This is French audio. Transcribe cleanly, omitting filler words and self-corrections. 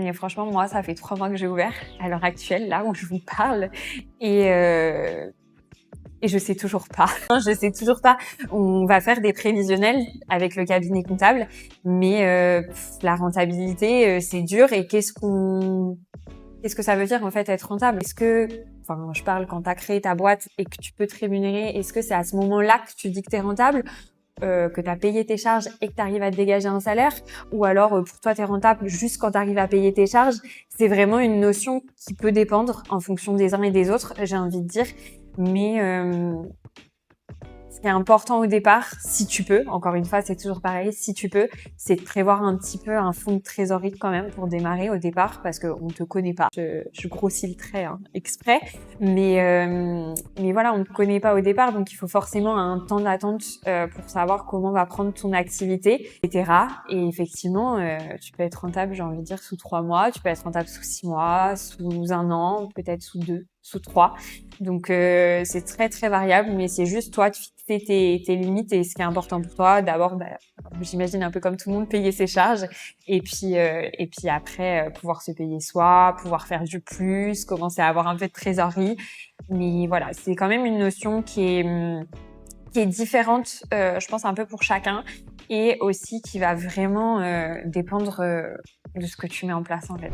Mais franchement, moi, ça fait 3 mois que j'ai ouvert, à l'heure actuelle, là où je vous parle. Et je sais toujours pas. Je sais toujours pas. On va faire des prévisionnels avec le cabinet comptable, mais la rentabilité, c'est dur. Et qu'est-ce que ça veut dire en fait être rentable? Enfin, je parle quand tu as créé ta boîte et que tu peux te rémunérer, est-ce que c'est à ce moment-là que tu dis que tu es rentable, que tu as payé tes charges et que tu arrives à te dégager un salaire? Ou alors pour toi tu es rentable juste quand tu arrives à payer tes charges? C'est vraiment une notion qui peut dépendre en fonction des uns et des autres, j'ai envie de dire. Mais ce qui est important au départ, si tu peux, encore une fois, c'est toujours pareil, si tu peux, c'est de prévoir un petit peu un fonds de trésorerie quand même pour démarrer au départ, parce qu'on ne te connaît pas. Je grossis le trait exprès, mais voilà, on ne te connaît pas au départ, donc il faut forcément un temps d'attente pour savoir comment va prendre ton activité, etc. Et effectivement, tu peux être rentable, j'ai envie de dire, sous 3 mois, tu peux être rentable sous 6 mois, sous 1 an, peut-être sous 2, sous 3. Donc c'est très très variable, mais c'est juste toi de fixer tes limites et ce qui est important pour toi. D'abord, j'imagine un peu comme tout le monde, payer ses charges et puis après pouvoir se payer soi, pouvoir faire du plus, commencer à avoir un peu de trésorerie. Mais voilà, c'est quand même une notion qui est différente, je pense un peu pour chacun, et aussi qui va vraiment dépendre de ce que tu mets en place en fait.